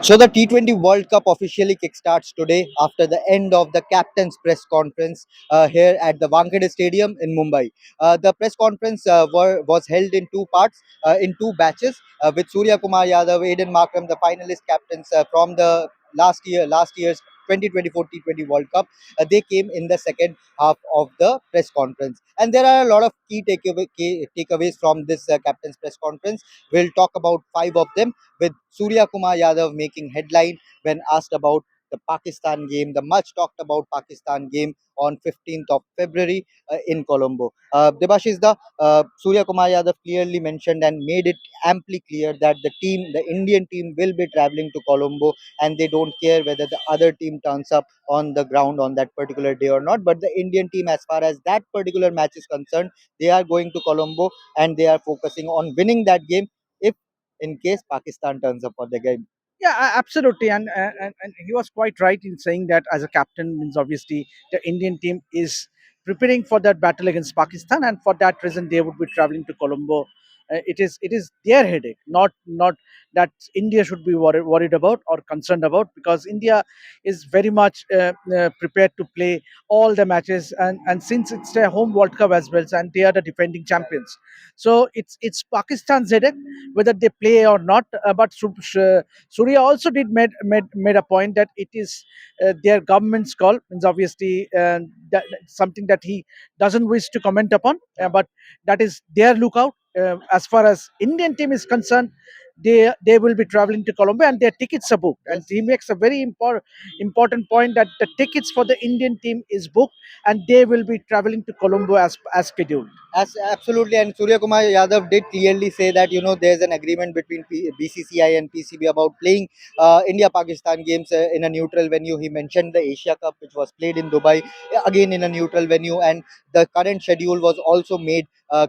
So the T20 World Cup officially kickstarts today after the end of the captain's press conference here at the Wankhede Stadium in Mumbai. The press conference was held in two parts, in two batches, with Suryakumar Yadav, Aiden Markram, the finalist captains from the last year's 2024 T20 World Cup. They came in the second half of the press conference, and there are a lot of key takeaways from this captain's press conference. We'll talk about five of them, with Surya Kumar Yadav making headline when asked about the Pakistan game, the much talked about Pakistan game on 15th of February in Colombo. Debashish, the Surya Kumar Yadav clearly mentioned and made it amply clear that the Indian team, will be traveling to Colombo, and they don't care whether the other team turns up on the ground on that particular day or not. But the Indian team, as far as that particular match is concerned, they are going to Colombo and they are focusing on winning that game if in case Pakistan turns up for the game. Yeah, absolutely, and he was quite right in saying that as a captain means obviously the Indian team is preparing for that battle against Pakistan, and for that reason they would be traveling to Colombo. It is their headache, not that India should be worried about or concerned about, because India is very much prepared to play all the matches, and since it's their home World Cup as well, and they are the defending champions, so it's Pakistan's headache whether they play or not. But Surya also did made a point that it is their government's call. Means obviously something that he doesn't wish to comment upon, but that is their lookout. As far as Indian team is concerned, they will be traveling to Colombo and their tickets are booked. And Yes. he makes a very important point that the tickets for the Indian team is booked and they will be traveling to Colombo as scheduled. Absolutely, and Surya Kumar Yadav did clearly say that there's an agreement between BCCI and PCB about playing India-Pakistan games in a neutral venue. He mentioned the Asia Cup, which was played in Dubai, again in a neutral venue, and the current schedule was also made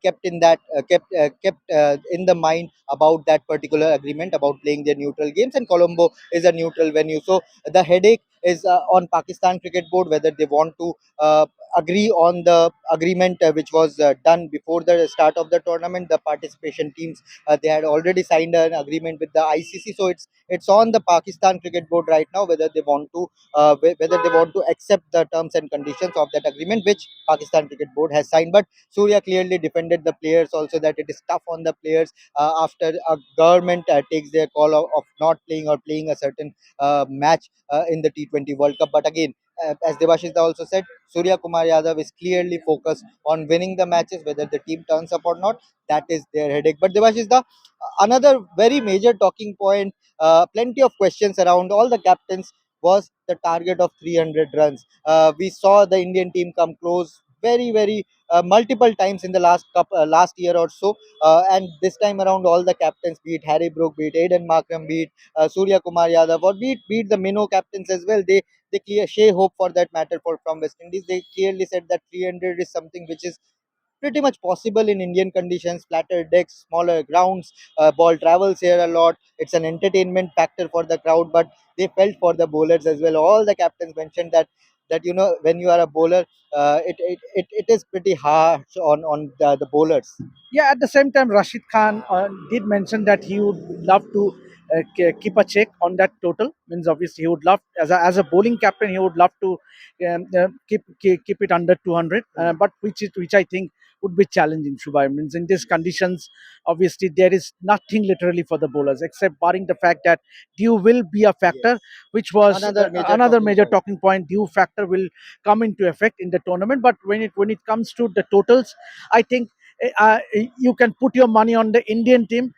kept in the mind about that particular agreement about playing their neutral games, and Colombo is a neutral venue. So the headache is on Pakistan Cricket Board whether they want to agree on the agreement which was done before the start of the tournament. The participation teams, they had already signed an agreement with the ICC, so it's on the Pakistan Cricket Board right now whether they want to accept the terms and conditions of that agreement which Pakistan Cricket Board has signed. But Surya clearly defended the players also, that it is tough on the players after a government takes their call of not playing or playing a certain match in the T20 World Cup. But again, as Devashis also said, Surya Kumar Yadav is clearly focused on winning the matches, whether the team turns up or not. That is their headache. But Devashis, the another very major talking point, plenty of questions around all the captains, was the target of 300 runs. We saw the Indian team come close very multiple times in the last year or so, and this time around all the captains, be it Harry Brook, be it Aiden Markram, be it Surya Kumar Yadav, or be it the Minnow captains as well, they clear share hope for that matter for from West Indies. They clearly said that 300 is something which is pretty much possible in Indian conditions, flatter decks, smaller grounds, ball travels here a lot. It's an entertainment factor for the crowd, but they felt for the bowlers as well. All the captains mentioned that when you are a bowler, it is pretty harsh on the bowlers. Yeah, at the same time, Rashid Khan did mention that he would love to keep a check on that total. Means obviously he would love, as a bowling captain, he would love to keep it under 200. But which I think would be challenging. Shubham, means in these conditions, obviously there is nothing literally for the bowlers except barring the fact that due will be a factor, Yes. which was Another major another talking major point. talking point. Due factor will come into effect in the tournament, but when it comes to the totals, I think you can put your money on the Indian team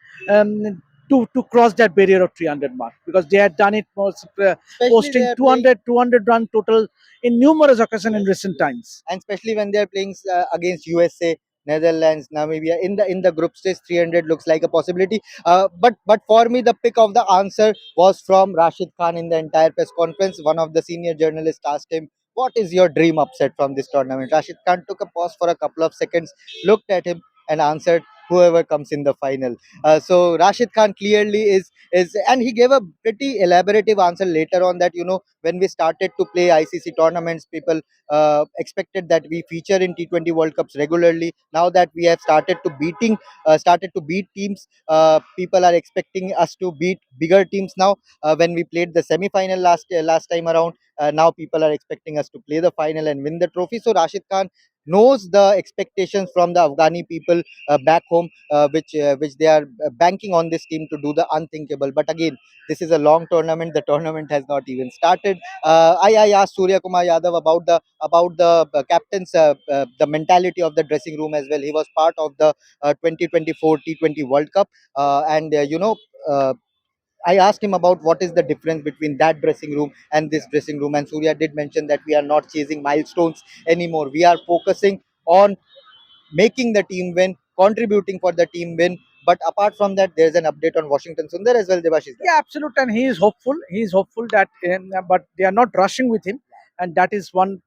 to cross that barrier of 300 mark, because they had done it Especially they posting are playing. 200 run total in numerous occasions in Yes. recent times. And especially when they're playing against USA, Netherlands, Namibia in the group stage, 300 looks like a possibility. But for me, the pick of the answer was from Rashid Khan in the entire press conference. One of the senior journalists asked him, "What is your dream upset from this tournament?" Rashid Khan took a pause for a couple of seconds, looked at him, and answered, whoever comes in the final. So Rashid Khan clearly is, and he gave a pretty elaborative answer later on that, when we started to play ICC tournaments, people expected that we feature in T20 World Cups regularly. Now that we have started to beat teams, people are expecting us to beat bigger teams now. When we played the semi-final last time around, now people are expecting us to play the final and win the trophy. So Rashid Khan knows the expectations from the Afghani people back home, which they are banking on this team to do the unthinkable. But again, this is a long tournament. The tournament has not even started. I asked Suryakumar Yadav about the captain's the mentality of the dressing room as well. He was part of the 2024 T20 World Cup, and I asked him about what is the difference between that dressing room and this dressing room, and Surya did mention that we are not chasing milestones anymore. We are focusing on making the team win, contributing for the team win. But apart from that, there's an update on Washington Sundar as well. Devashish. Yeah, absolute, and he is hopeful. He is hopeful that, but they are not rushing with him, and that is one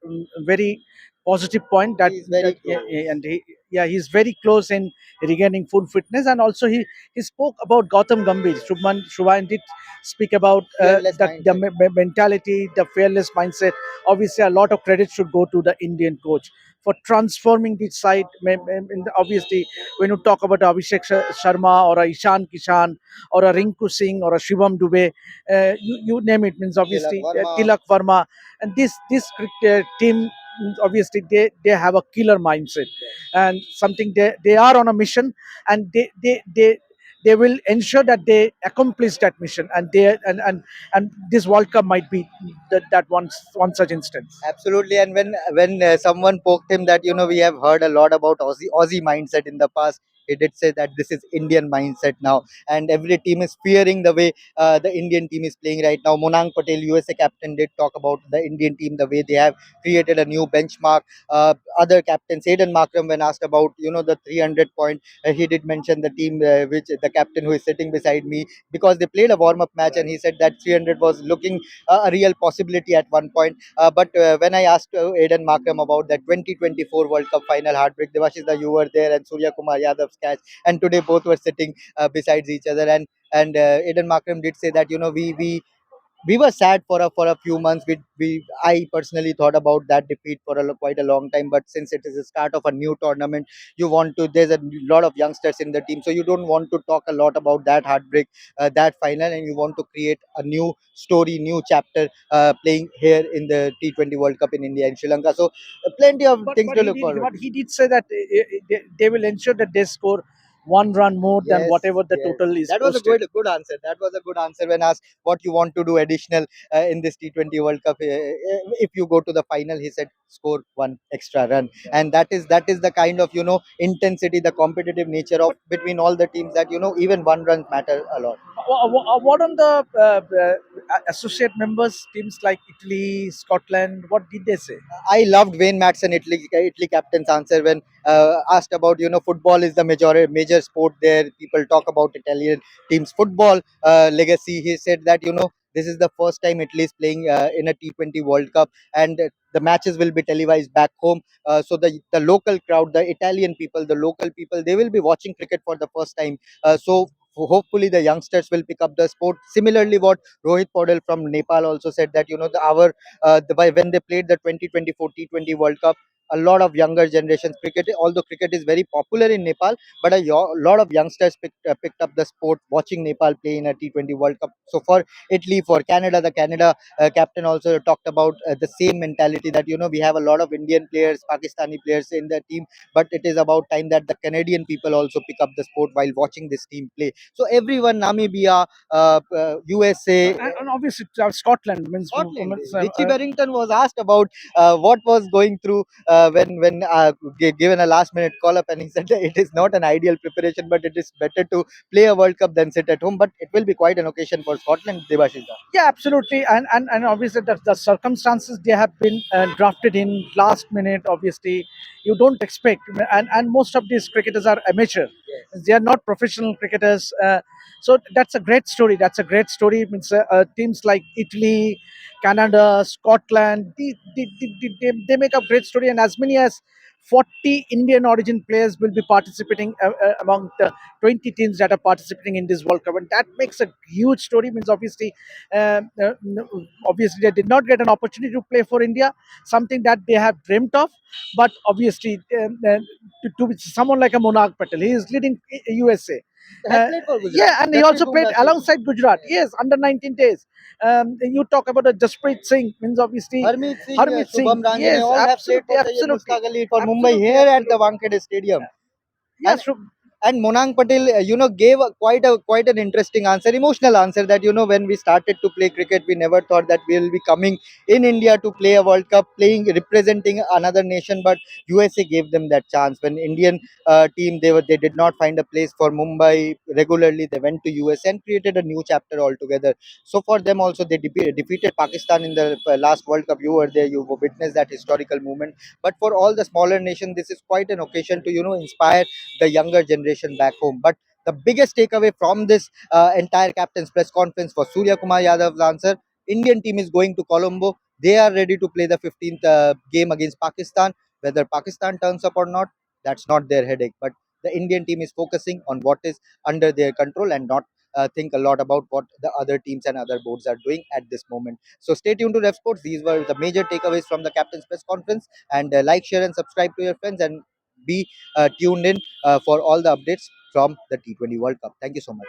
very positive point. He That is very that close. and yeah, he's very close in regaining full fitness, and also he spoke about Gautam Gambhir. Shubhan did speak about Fearless that the mindset. mentality, the fearless mindset. Obviously, a lot of credit should go to the Indian coach for transforming the side. Obviously, when you talk about Abhishek Sharma or a Ishan Kishan or a Rinku Singh or a Shivam Dubey, you name it. Means Tilak obviously Verma. Tilak Verma, and this team, obviously they have a killer mindset, and something they are on a mission, and they will ensure that they accomplish that mission, and and this World Cup might be that one such instance. Absolutely, and when someone poked him that we have heard a lot about Aussie mindset in the past, he did say that this is Indian mindset now, and every team is fearing the way the Indian team is playing right now. Monang Patel, USA captain, did talk about the Indian team, the way they have created a new benchmark. Other captains, Aiden Markram, when asked about the 300 point, he did mention the team, which the captain who is sitting beside me, because they played a warm up match, and he said that 300 was looking a real possibility at one point. But when I asked Aiden Markram about that 2024 World Cup final heartbreak, Devashish, you were there, and Surya Kumar Yadav's catch, and today both were sitting besides each other. And Aiden Markram did say that we were sad for a few months. I personally thought about that defeat for quite a long time. But since it is the start of a new tournament, you want to. There's a lot of youngsters in the team, so you don't want to talk a lot about that heartbreak, that final, and you want to create a new story, new chapter, playing here in the T20 World Cup in India and Sri Lanka. So plenty of but things but to he look did forward but to. he did say that they will ensure that they score one run more than Yes, whatever the yes. total is That was a posted. good answer. That was a good answer when asked what you want to do additional in this T20 World Cup. If you go to the final, he said score one extra run, and that is the kind of intensity, the competitive nature of But between all the teams, that even one run matter a lot. what on the associate members, teams like Italy, Scotland? What did they say? I loved Wayne Madsen, Italy captain's answer when asked about football is the major sport there. People talk about Italian teams football legacy. He said that this is the first time Italy is playing in a T20 World Cup, and the matches will be televised back home. So the local crowd, the Italian people, the local people, they will be watching cricket for the first time. So hopefully the youngsters will pick up the sport. Similarly, what Rohit Podal from Nepal also said that when they played the 2024 T20 World Cup, a lot of younger generations cricket, although cricket is very popular in Nepal, but lot of youngsters picked up the sport watching Nepal play in a T20 World Cup. So for Italy, for Canada, the Canada captain also talked about the same mentality that we have a lot of Indian players, Pakistani players in the team, but it is about time that the Canadian people also pick up the sport while watching this team play. So everyone, Namibia, USA, And obviously, Scotland means, Scotland. Richie Barrington was asked about what was going through when given a last minute call up, and he said that it is not an ideal preparation, but it is better to play a World Cup than sit at home. But it will be quite an occasion for Scotland, Devashiza. yeah, absolutely, and obviously the circumstances they have been drafted in last minute. Obviously, you don't expect, and most of these cricketers are amateur. Yes. They are not professional cricketers. So that's a great story. That's a great story. Means teams like Italy, Canada, Scotland, they make a great story, and as many as 40 Indian origin players will be participating among the 20 teams that are participating in this World Cup, and that makes a huge story. Means obviously they did not get an opportunity to play for India, something that they have dreamt of. But obviously, to someone like a Monarch Patel, he is leading USA. Has played for Gujarat. Yeah, and he Jasprit also played Bumrah has played. alongside Gujarat. Yes, under 19 days. You talk about a Jasprit Singh, means obviously Harmeet Singh, Harmeet Singh. Shubham Ranjane, Yes, all have played absolutely, for the absolutely, Mustaq Ali for Mumbai absolutely, here at the absolutely. Wankhede Stadium. And Yes, Monang Patel, gave quite an interesting answer, emotional answer that when we started to play cricket, we never thought that we will be coming in India to play a World Cup, playing representing another nation. But USA gave them that chance. When Indian team they did not find a place for Mumbai regularly, they went to USA and created a new chapter altogether. So for them also, they defeated Pakistan in the last World Cup. You were there, you witnessed that historical moment. But for all the smaller nations, this is quite an occasion to inspire the younger generation back home. But the biggest takeaway from this entire captain's press conference was Suryakumar Yadav's answer. Indian team is going to Colombo. They are ready to play the 15th game against Pakistan. Whether Pakistan turns up or not, that's not their headache. But the Indian team is focusing on what is under their control and not think a lot about what the other teams and other boards are doing at this moment. So stay tuned to Revsportz. These were the major takeaways from the captain's press conference. And like, share, and subscribe to your friends, and be tuned in for all the updates from the T20 World Cup. Thank you so much.